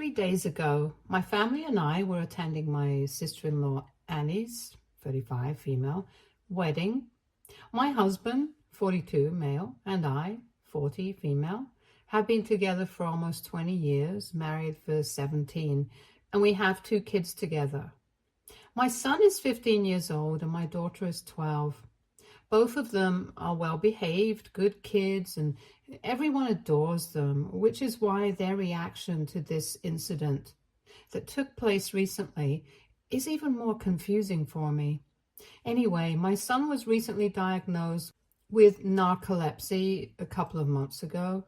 3 days ago, my family and I were attending my sister-in-law Annie's, 35, female, wedding. My husband, 42, male, and I, 40, female, have been together for almost 20 years, married for 17, and we have 2 kids together. My son is 15 years old and my daughter is 12. Both of them are well-behaved, good kids, and everyone adores them, which is why their reaction to this incident that took place recently is even more confusing for me. Anyway, my son was recently diagnosed with narcolepsy a couple of months ago.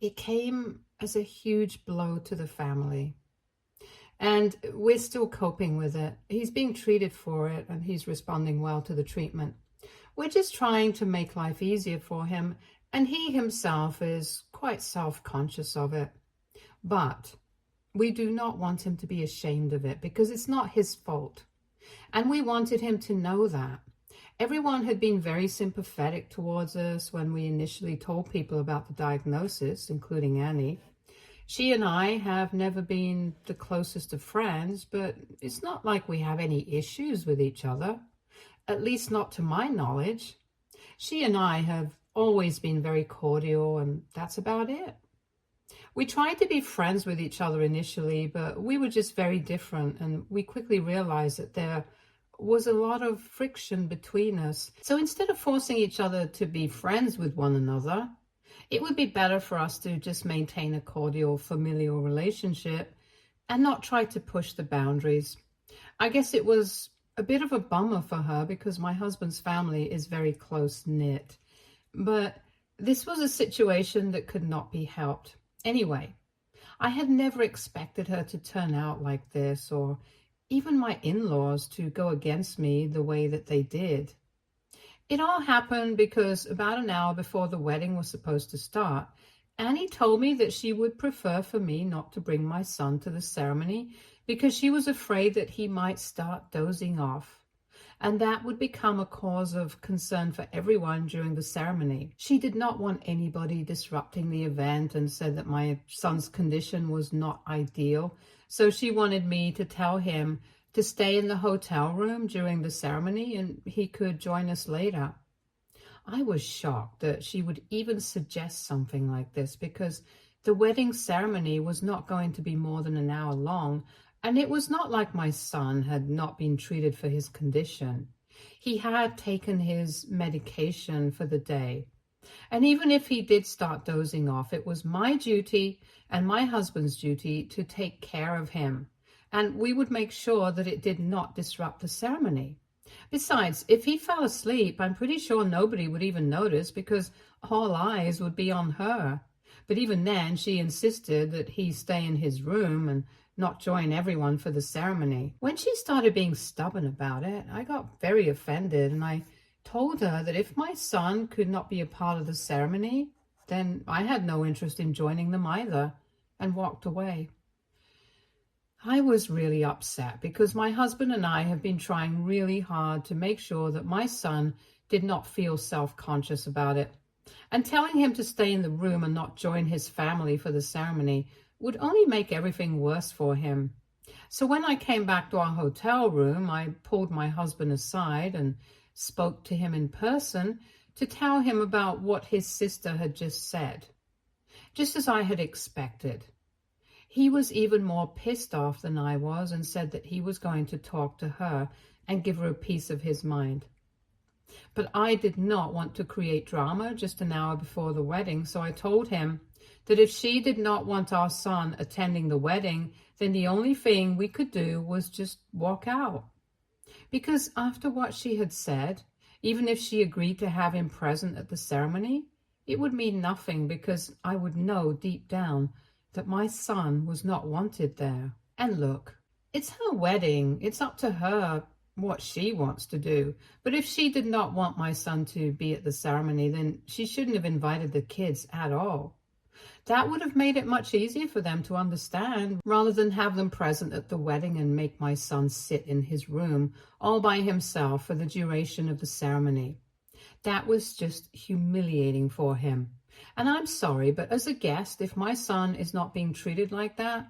It came as a huge blow to the family, and we're still coping with it. He's being treated for it, and he's responding well to the treatment. We're just trying to make life easier for him, and he himself is quite self-conscious of it. But we do not want him to be ashamed of it because it's not his fault. And we wanted him to know that. Everyone had been very sympathetic towards us when we initially told people about the diagnosis, including Annie. She and I have never been the closest of friends, but it's not like we have any issues with each other. At least not to my knowledge. She and I have always been very cordial, and that's about it. We tried to be friends with each other initially, but we were just very different, and we quickly realized that there was a lot of friction between us. So instead of forcing each other to be friends with one another, it would be better for us to just maintain a cordial, familial relationship and not try to push the boundaries. I guess it was a bit of a bummer for her because my husband's family is very close-knit. But this was a situation that could not be helped. Anyway, I had never expected her to turn out like this, or even my in-laws to go against me the way that they did. It all happened because about an hour before the wedding was supposed to start, Annie told me that she would prefer for me not to bring my son to the ceremony because she was afraid that he might start dozing off, and that would become a cause of concern for everyone during the ceremony. She did not want anybody disrupting the event and said that my son's condition was not ideal, so she wanted me to tell him to stay in the hotel room during the ceremony and he could join us later. I was shocked that she would even suggest something like this because the wedding ceremony was not going to be more than an hour long, and it was not like my son had not been treated for his condition. He had taken his medication for the day. And even if he did start dozing off, it was my duty and my husband's duty to take care of him. And we would make sure that it did not disrupt the ceremony. Besides, if he fell asleep, I'm pretty sure nobody would even notice because all eyes would be on her. But even then, she insisted that he stay in his room and not join everyone for the ceremony. When she started being stubborn about it, I got very offended, and I told her that if my son could not be a part of the ceremony, then I had no interest in joining them either, and walked away. I was really upset because my husband and I have been trying really hard to make sure that my son did not feel self-conscious about it. And telling him to stay in the room and not join his family for the ceremony would only make everything worse for him. So when I came back to our hotel room, I pulled my husband aside and spoke to him in person to tell him about what his sister had just said. Just as I had expected. He was even more pissed off than I was and said that he was going to talk to her and give her a piece of his mind. But I did not want to create drama just an hour before the wedding, so I told him that if she did not want our son attending the wedding, then the only thing we could do was just walk out. Because after what she had said, even if she agreed to have him present at the ceremony, it would mean nothing because I would know deep down that my son was not wanted there. And look, it's her wedding. It's up to her what she wants to do. But if she did not want my son to be at the ceremony, then she shouldn't have invited the kids at all. That would have made it much easier for them to understand, rather than have them present at the wedding and make my son sit in his room all by himself for the duration of the ceremony. That was just humiliating for him. And I'm sorry, but as a guest, if my son is not being treated like that,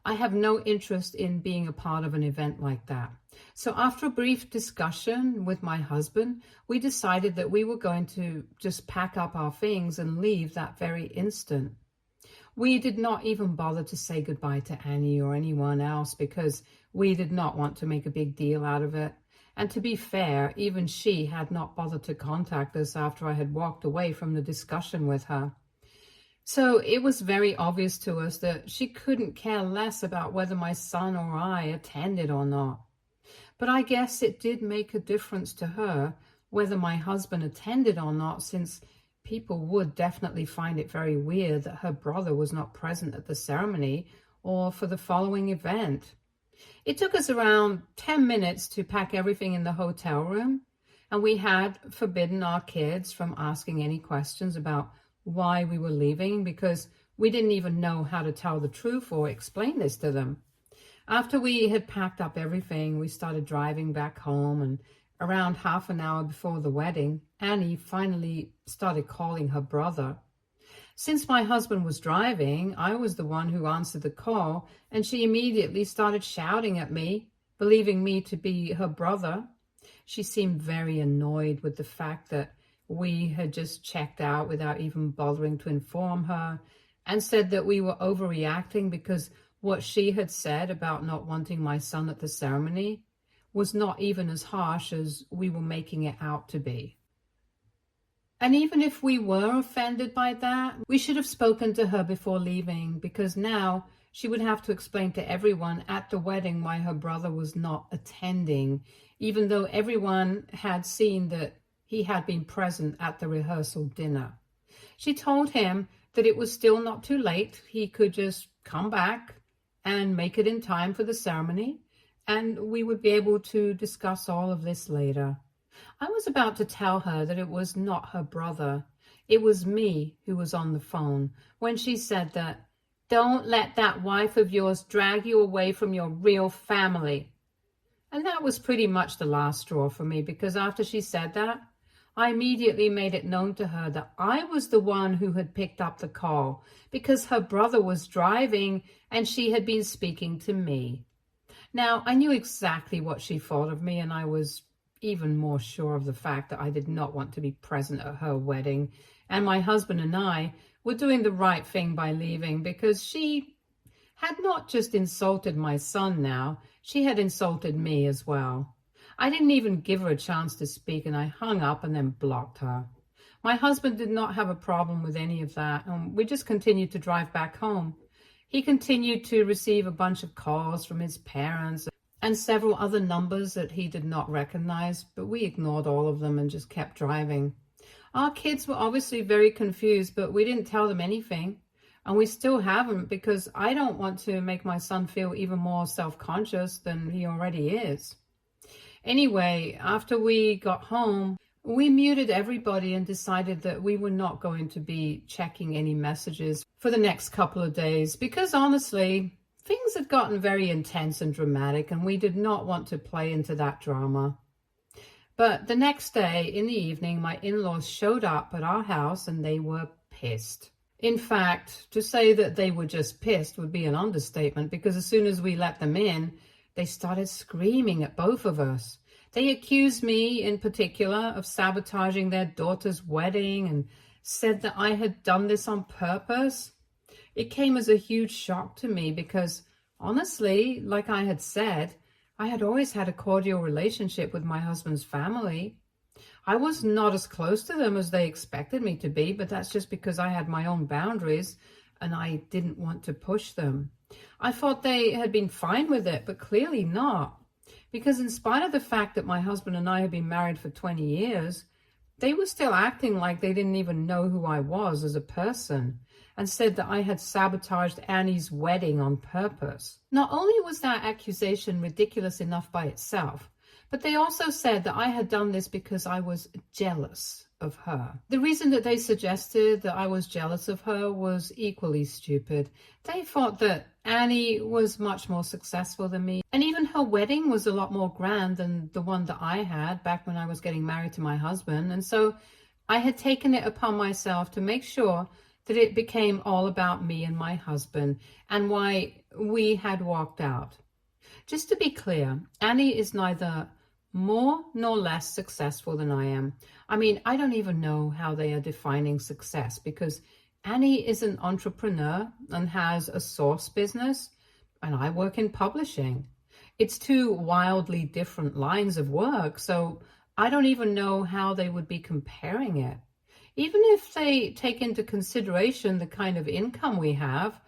I have no interest in being a part of an event like that. So after a brief discussion with my husband, we decided that we were going to just pack up our things and leave that very instant. We did not even bother to say goodbye to Annie or anyone else because we did not want to make a big deal out of it. And to be fair, even she had not bothered to contact us after I had walked away from the discussion with her. So it was very obvious to us that she couldn't care less about whether my son or I attended or not. But I guess it did make a difference to her whether my husband attended or not, since people would definitely find it very weird that her brother was not present at the ceremony or for the following event. It took us around 10 minutes to pack everything in the hotel room, and we had forbidden our kids from asking any questions about why we were leaving because we didn't even know how to tell the truth or explain this to them. After we had packed up everything, we started driving back home, and around half an hour before the wedding, Annie finally started calling her brother. Since my husband was driving, I was the one who answered the call, and she immediately started shouting at me, believing me to be her brother. She seemed very annoyed with the fact that we had just checked out without even bothering to inform her, and said that we were overreacting because what she had said about not wanting my son at the ceremony was not even as harsh as we were making it out to be. And even if we were offended by that, we should have spoken to her before leaving, because now she would have to explain to everyone at the wedding why her brother was not attending, even though everyone had seen that he had been present at the rehearsal dinner. She told him that it was still not too late. He could just come back and make it in time for the ceremony, and we would be able to discuss all of this later. I was about to tell her that it was not her brother. It was me who was on the phone when she said that, "Don't let that wife of yours drag you away from your real family." And that was pretty much the last straw for me, because after she said that, I immediately made it known to her that I was the one who had picked up the call because her brother was driving and she had been speaking to me. Now, I knew exactly what she thought of me, and I was even more sure of the fact that I did not want to be present at her wedding, and my husband and I were doing the right thing by leaving, because she had not just insulted my son now, she had insulted me as well. I didn't even give her a chance to speak, and I hung up and then blocked her. My husband did not have a problem with any of that, and we just continued to drive back home. He continued to receive a bunch of calls from his parents and several other numbers that he did not recognize, but we ignored all of them and just kept driving. Our kids were obviously very confused, but we didn't tell them anything, and we still haven't, because I don't want to make my son feel even more self-conscious than he already is. Anyway, after we got home, we muted everybody and decided that we were not going to be checking any messages for the next couple of days, because honestly, things had gotten very intense and dramatic, and we did not want to play into that drama. But the next day in the evening, my in-laws showed up at our house and they were pissed. In fact, to say that they were just pissed would be an understatement, because as soon as we let them in, they started screaming at both of us. They accused me in particular of sabotaging their daughter's wedding and said that I had done this on purpose. It came as a huge shock to me because, honestly, like I had said, I had always had a cordial relationship with my husband's family. I was not as close to them as they expected me to be, but that's just because I had my own boundaries and I didn't want to push them. I thought they had been fine with it, but clearly not. Because in spite of the fact that my husband and I had been married for 20 years, they were still acting like they didn't even know who I was as a person, and said that I had sabotaged Annie's wedding on purpose. Not only was that accusation ridiculous enough by itself, but they also said that I had done this because I was jealous of her. The reason that they suggested that I was jealous of her was equally stupid. They thought that Annie was much more successful than me, and even her wedding was a lot more grand than the one that I had back when I was getting married to my husband, and so I had taken it upon myself to make sure that it became all about me and my husband, and why we had walked out. Just to be clear, Annie is neither more nor less successful than I am. I mean, I don't even know how they are defining success, because Annie is an entrepreneur and has a source business, and I work in publishing. It's two wildly different lines of work, so I don't even know how they would be comparing it. Even if they take into consideration the kind of income we have,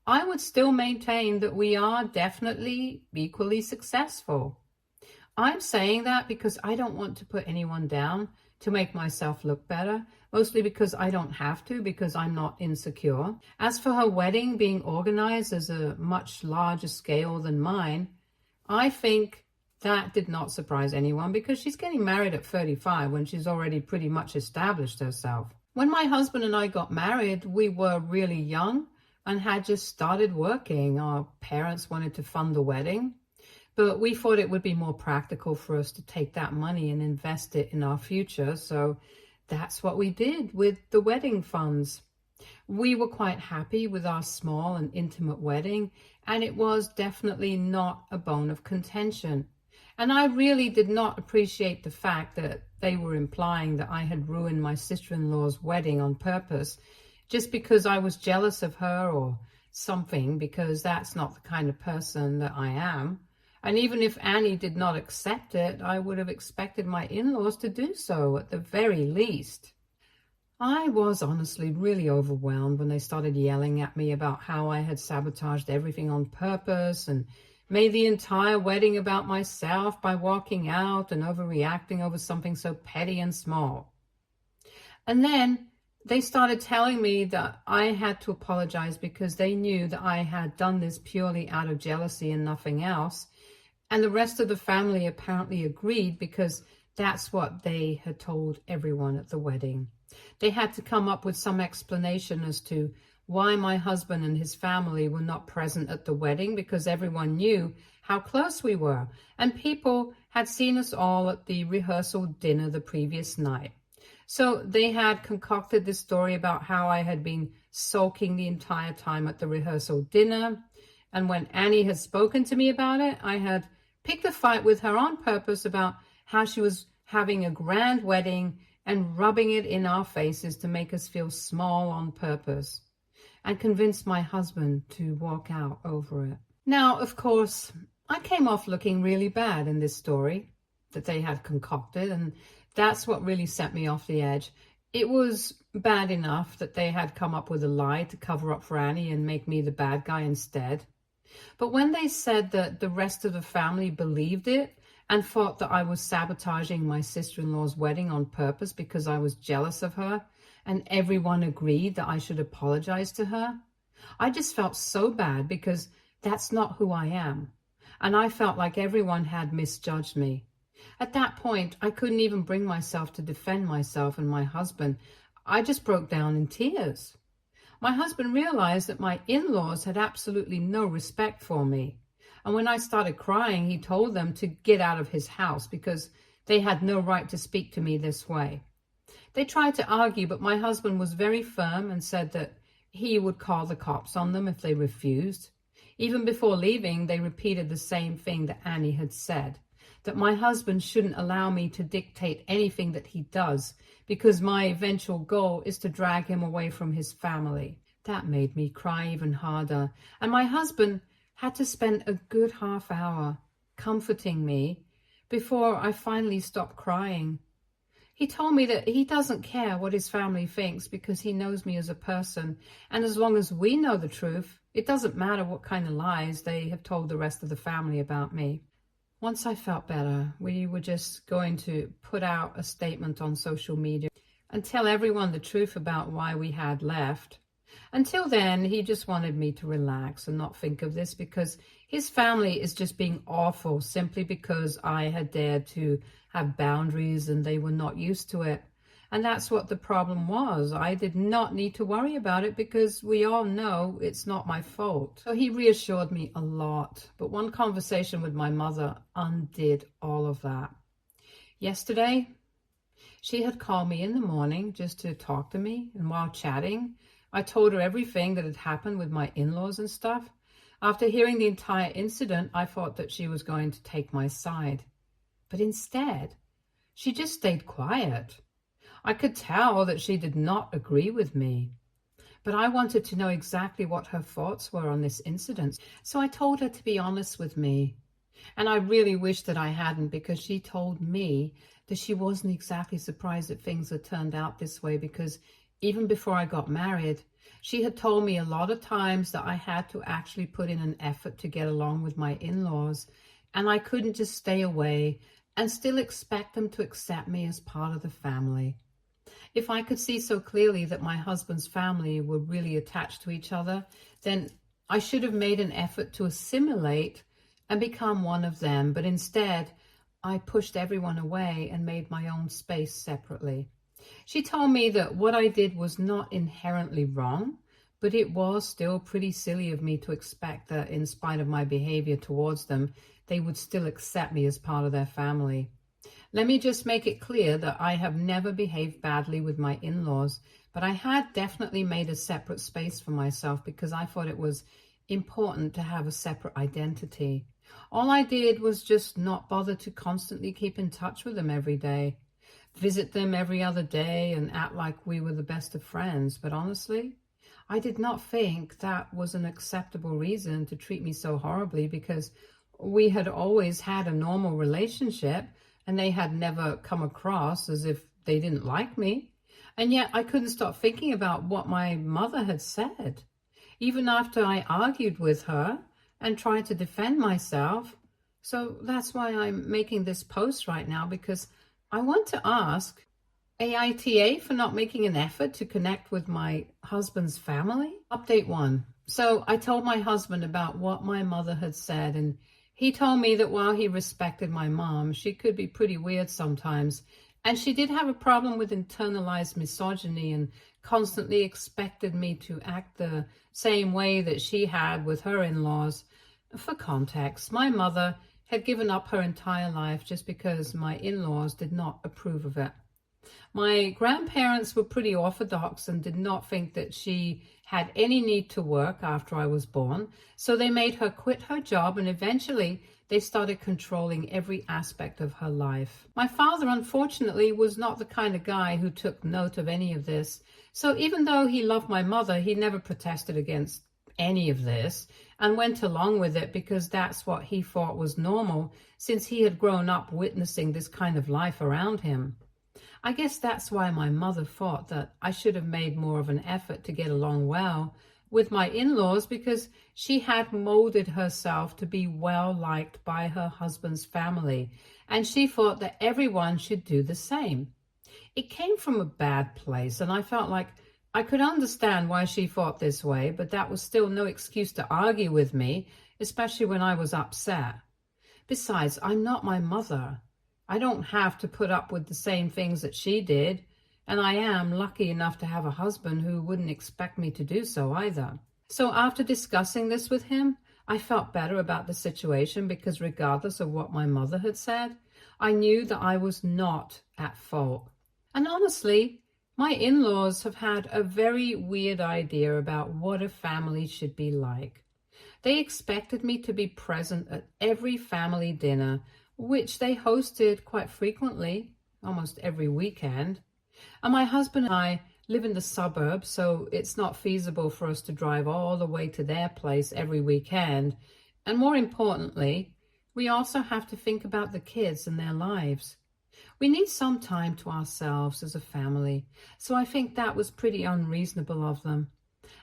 I would still maintain that we are definitely equally successful. I'm saying that because I don't want to put anyone down to make myself look better, mostly because I don't have to, because I'm not insecure. As for her wedding being organized as a much larger scale than mine, I think that did not surprise anyone, because she's getting married at 35 when she's already pretty much established herself. When my husband and I got married, we were really young and had just started working. Our parents wanted to fund the wedding, but we thought it would be more practical for us to take that money and invest it in our future. So that's what we did with the wedding funds. We were quite happy with our small and intimate wedding, and it was definitely not a bone of contention. And I really did not appreciate the fact that they were implying that I had ruined my sister-in-law's wedding on purpose just because I was jealous of her or something, because that's not the kind of person that I am. And even if Annie did not accept it, I would have expected my in-laws to do so at the very least. I was honestly really overwhelmed when they started yelling at me about how I had sabotaged everything on purpose and made the entire wedding about myself by walking out and overreacting over something so petty and small. And then they started telling me that I had to apologize because they knew that I had done this purely out of jealousy and nothing else. And the rest of the family apparently agreed, because that's what they had told everyone at the wedding. They had to come up with some explanation as to why my husband and his family were not present at the wedding, because everyone knew how close we were, and people had seen us all at the rehearsal dinner the previous night. So they had concocted this story about how I had been sulking the entire time at the rehearsal dinner, and when Annie had spoken to me about it, I had picked a fight with her on purpose about how she was having a grand wedding and rubbing it in our faces to make us feel small on purpose, and convinced my husband to walk out over it. Now, of course, I came off looking really bad in this story that they had concocted, and that's what really set me off the edge. It was bad enough that they had come up with a lie to cover up for Annie and make me the bad guy instead. But when they said that the rest of the family believed it and thought that I was sabotaging my sister-in-law's wedding on purpose because I was jealous of her, and everyone agreed that I should apologize to her, I just felt so bad, because that's not who I am. And I felt like everyone had misjudged me. At that point, I couldn't even bring myself to defend myself and my husband. I just broke down in tears. My husband realized that my in-laws had absolutely no respect for me. And when I started crying, he told them to get out of his house because they had no right to speak to me this way. They tried to argue, but my husband was very firm and said that he would call the cops on them if they refused. Even before leaving, they repeated the same thing that Annie had said, that my husband shouldn't allow me to dictate anything that he does, because my eventual goal is to drag him away from his family. That made me cry even harder, and my husband had to spend a good half hour comforting me before I finally stopped crying. He told me that he doesn't care what his family thinks because he knows me as a person, and as long as we know the truth, it doesn't matter what kind of lies they have told the rest of the family about me. Once I felt better, we were just going to put out a statement on social media and tell everyone the truth about why we had left. Until then, he just wanted me to relax and not think of this, because his family is just being awful simply because I had dared to have boundaries and they were not used to it. And that's what the problem was. I did not need to worry about it because we all know it's not my fault. So he reassured me a lot. But one conversation with my mother undid all of that. Yesterday, she had called me in the morning just to talk to me. And while chatting, I told her everything that had happened with my in-laws and stuff. After hearing the entire incident, I thought that she was going to take my side. But instead, she just stayed quiet. I could tell that she did not agree with me. But I wanted to know exactly what her thoughts were on this incident. So I told her to be honest with me. And I really wish that I hadn't, because she told me that she wasn't exactly surprised that things had turned out this way, because even before I got married, she had told me a lot of times that I had to actually put in an effort to get along with my in-laws, and I couldn't just stay away and still expect them to accept me as part of the family. If I could see so clearly that my husband's family were really attached to each other, then I should have made an effort to assimilate and become one of them. But instead, I pushed everyone away and made my own space separately. She told me that what I did was not inherently wrong, but it was still pretty silly of me to expect that in spite of my behavior towards them, they would still accept me as part of their family. Let me just make it clear that I have never behaved badly with my in-laws, but I had definitely made a separate space for myself because I thought it was important to have a separate identity. All I did was just not bother to constantly keep in touch with them every day, visit them every other day, and act like we were the best of friends. But honestly, I did not think that was an acceptable reason to treat me so horribly, because we had always had a normal relationship and they had never come across as if they didn't like me. And yet I couldn't stop thinking about what my mother had said. Even after I argued with her and tried to defend myself. So that's why I'm making this post right now, because I want to ask AITA for not making an effort to connect with my husband's family. Update 1. So I told my husband about what my mother had said, and he told me that while he respected my mom, she could be pretty weird sometimes, and she did have a problem with internalized misogyny and constantly expected me to act the same way that she had with her in-laws. For context, my mother had given up her entire life just because my in-laws did not approve of it. My grandparents were pretty orthodox and did not think that she had any need to work after I was born, so they made her quit her job, and eventually they started controlling every aspect of her life. My father, unfortunately, was not the kind of guy who took note of any of this, so even though he loved my mother, he never protested against any of this and went along with it because that's what he thought was normal, since he had grown up witnessing this kind of life around him. I guess that's why my mother thought that I should have made more of an effort to get along well with my in-laws, because she had molded herself to be well liked by her husband's family, and she thought that everyone should do the same. It came from a bad place, and I felt like I could understand why she thought this way, but that was still no excuse to argue with me, especially when I was upset. Besides, I'm not my mother. I don't have to put up with the same things that she did, and I am lucky enough to have a husband who wouldn't expect me to do so either. So after discussing this with him, I felt better about the situation, because regardless of what my mother had said, I knew that I was not at fault. And honestly, my in-laws have had a very weird idea about what a family should be like. They expected me to be present at every family dinner, which they hosted quite frequently, almost every weekend. And my husband and I live in the suburbs, so it's not feasible for us to drive all the way to their place every weekend. And more importantly, we also have to think about the kids and their lives. We need some time to ourselves as a family, so I think that was pretty unreasonable of them.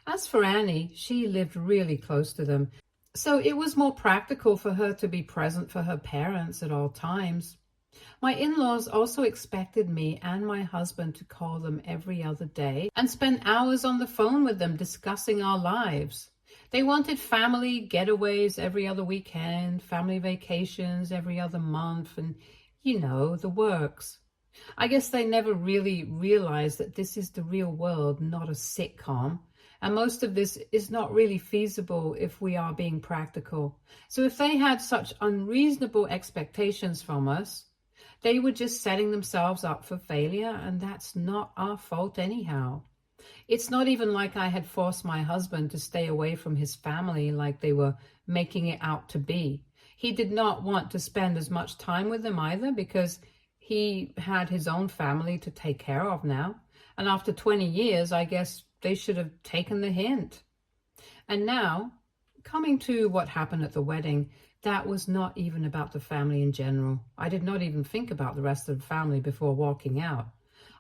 As for Annie, she lived really close to them, so it was more practical for her to be present for her parents at all times. My in-laws also expected me and my husband to call them every other day and spend hours on the phone with them discussing our lives. They wanted family getaways every other weekend, family vacations every other month, and the works. I guess they never really realized that this is the real world, not a sitcom. And most of this is not really feasible if we are being practical. So if they had such unreasonable expectations from us, they were just setting themselves up for failure, and that's not our fault anyhow. It's not even like I had forced my husband to stay away from his family like they were making it out to be. He did not want to spend as much time with them either because he had his own family to take care of now. And after 20 years, I guess they should have taken the hint. And now, coming to what happened at the wedding, that was not even about the family in general. I did not even think about the rest of the family before walking out.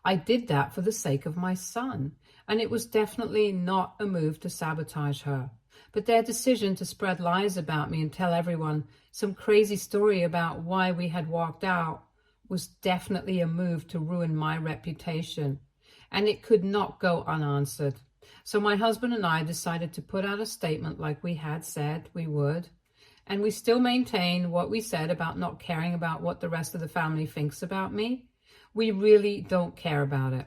I did that for the sake of my son, and it was definitely not a move to sabotage her. But their decision to spread lies about me and tell everyone some crazy story about why we had walked out was definitely a move to ruin my reputation, and it could not go unanswered. So my husband and I decided to put out a statement like we had said we would, and we still maintain what we said about not caring about what the rest of the family thinks about me. We really don't care about it.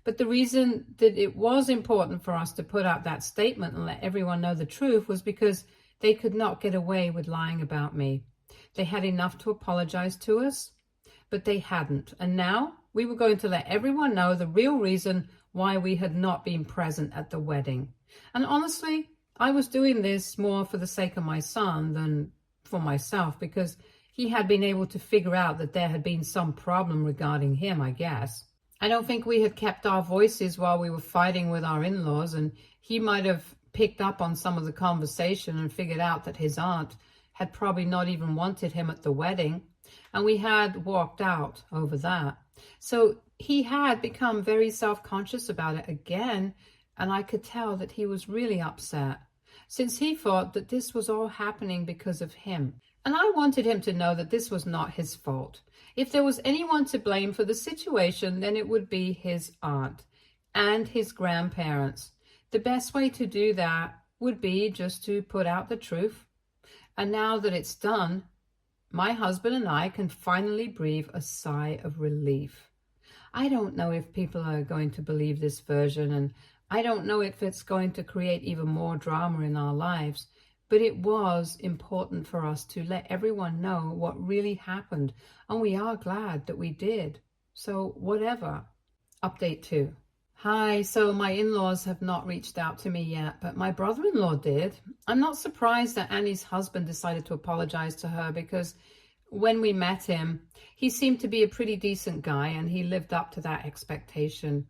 But the reason that it was important for us to put out that statement and let everyone know the truth was because they could not get away with lying about me. They had enough to apologize to us, but they hadn't. And now we were going to let everyone know the real reason why we had not been present at the wedding. And honestly, I was doing this more for the sake of my son than for myself, because he had been able to figure out that there had been some problem regarding him, I guess. I don't think we had kept our voices while we were fighting with our in-laws, and he might have picked up on some of the conversation and figured out that his aunt had probably not even wanted him at the wedding, and we had walked out over that. So he had become very self-conscious about it again, and I could tell that he was really upset, since he thought that this was all happening because of him. And I wanted him to know that this was not his fault. If there was anyone to blame for the situation, then it would be his aunt and his grandparents. The best way to do that would be just to put out the truth. And now that it's done, my husband and I can finally breathe a sigh of relief. I don't know if people are going to believe this version, and I don't know if it's going to create even more drama in our lives, but it was important for us to let everyone know what really happened, and we are glad that we did. So whatever. Update 2. Hi, so my in-laws have not reached out to me yet, but my brother-in-law did. I'm not surprised that Annie's husband decided to apologize to her, because when we met him, he seemed to be a pretty decent guy and he lived up to that expectation.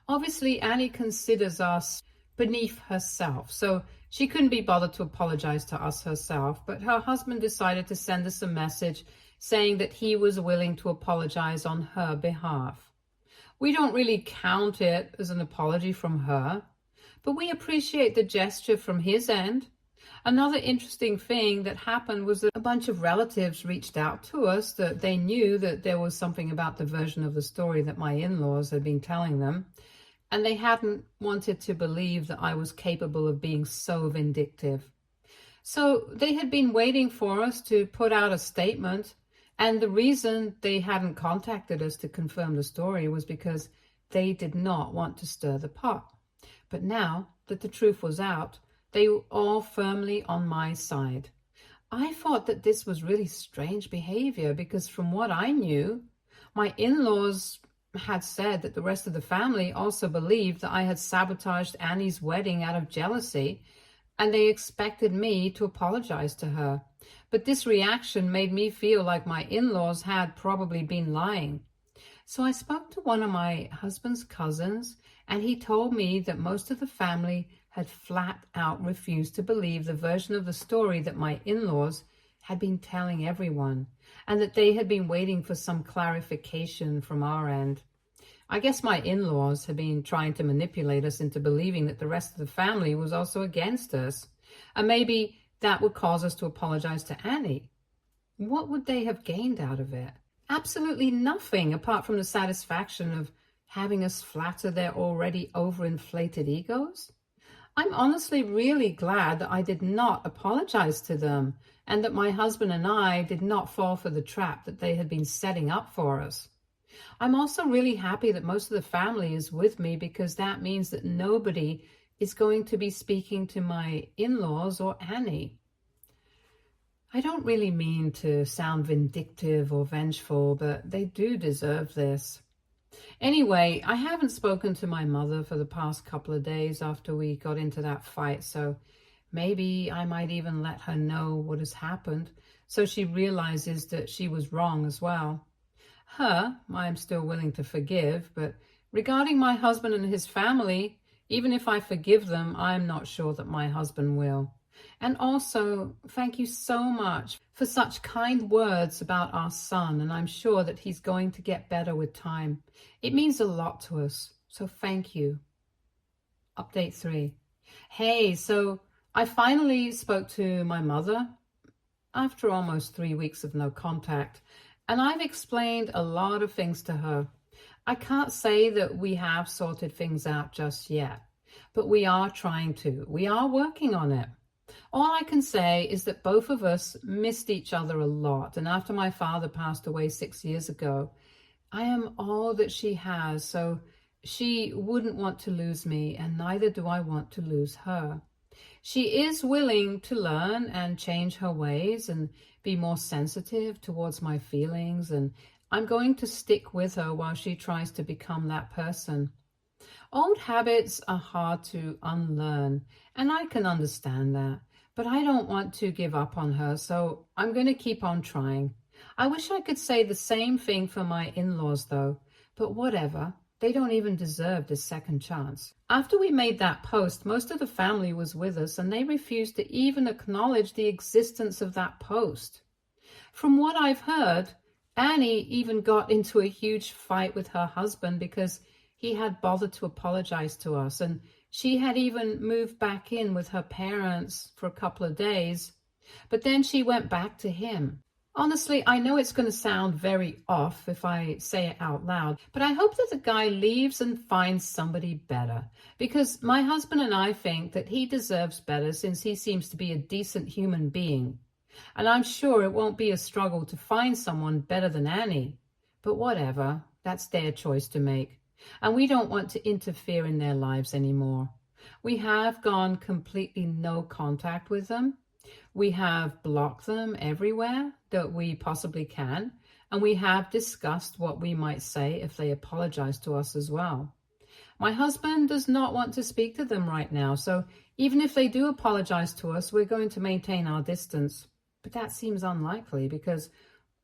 Obviously, Annie considers us beneath herself, so she couldn't be bothered to apologize to us herself, but her husband decided to send us a message saying that he was willing to apologize on her behalf. We don't really count it as an apology from her, but we appreciate the gesture from his end. Another interesting thing that happened was that a bunch of relatives reached out to us, that they knew that there was something about the version of the story that my in-laws had been telling them, and they hadn't wanted to believe that I was capable of being so vindictive. So they had been waiting for us to put out a statement, and the reason they hadn't contacted us to confirm the story was because they did not want to stir the pot. But now that the truth was out, they were all firmly on my side. I thought that this was really strange behavior, because from what I knew, my in-laws had said that the rest of the family also believed that I had sabotaged Annie's wedding out of jealousy, and they expected me to apologize to her. But this reaction made me feel like my in-laws had probably been lying. So I spoke to one of my husband's cousins, and he told me that most of the family had flat out refused to believe the version of the story that my in-laws had been telling everyone, and that they had been waiting for some clarification from our end. I guess my in-laws had been trying to manipulate us into believing that the rest of the family was also against us, and maybe that would cause us to apologize to Annie. What would they have gained out of it? Absolutely nothing, apart from the satisfaction of having us flatter their already overinflated egos. I'm honestly really glad that I did not apologize to them, and that my husband and I did not fall for the trap that they had been setting up for us. I'm also really happy that most of the family is with me, because that means that nobody is going to be speaking to my in-laws or Annie. I don't really mean to sound vindictive or vengeful, but they do deserve this. Anyway, I haven't spoken to my mother for the past couple of days after we got into that fight, so maybe I might even let her know what has happened so she realizes that she was wrong as well. Her, I'm still willing to forgive, but regarding my husband and his family, even if I forgive them, I'm not sure that my husband will. And also, thank you so much for such kind words about our son, and I'm sure that he's going to get better with time. It means a lot to us, so thank you. Update 3. Hey, so I finally spoke to my mother after almost 3 weeks of no contact, and I've explained a lot of things to her. I can't say that we have sorted things out just yet, but we are trying to. We are working on it. All I can say is that both of us missed each other a lot, and after my father passed away 6 years ago, I am all that she has, so she wouldn't want to lose me, and neither do I want to lose her. She is willing to learn and change her ways and be more sensitive towards my feelings, and I'm going to stick with her while she tries to become that person. Old habits are hard to unlearn, and I can understand that, but I don't want to give up on her, so I'm going to keep on trying. I wish I could say the same thing for my in-laws, though, but whatever. They don't even deserve this second chance. After we made that post, most of the family was with us, and they refused to even acknowledge the existence of that post. From what I've heard, Annie even got into a huge fight with her husband because he had bothered to apologize to us, and she had even moved back in with her parents for a couple of days, but then she went back to him. Honestly, I know it's going to sound very off if I say it out loud, but I hope that the guy leaves and finds somebody better, because my husband and I think that he deserves better since he seems to be a decent human being. And I'm sure it won't be a struggle to find someone better than Annie. But whatever, that's their choice to make. And we don't want to interfere in their lives anymore. We have gone completely no contact with them. We have blocked them everywhere that we possibly can, and we have discussed what we might say if they apologize to us as well. My husband does not want to speak to them right now, so even if they do apologize to us, we're going to maintain our distance. But that seems unlikely because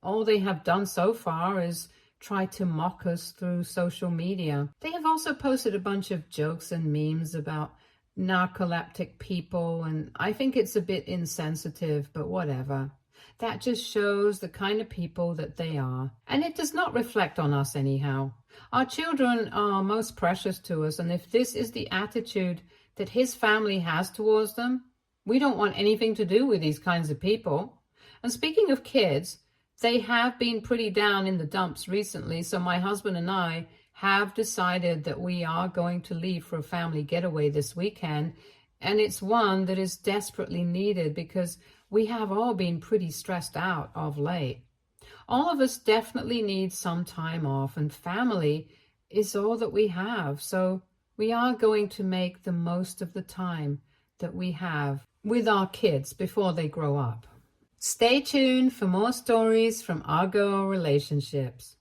all they have done so far is try to mock us through social media. They have also posted a bunch of jokes and memes about narcoleptic people, and I think it's a bit insensitive, but whatever. That just shows the kind of people that they are, and it does not reflect on us anyhow. Our children are most precious to us, and if this is the attitude that his family has towards them, we don't want anything to do with these kinds of people. And speaking of kids, they have been pretty down in the dumps recently, so my husband and I have decided that we are going to leave for a family getaway this weekend, and it's one that is desperately needed because we have all been pretty stressed out of late. All of us definitely need some time off, and family is all that we have, so we are going to make the most of the time that we have with our kids before they grow up. Stay tuned for more stories from our girl relationships.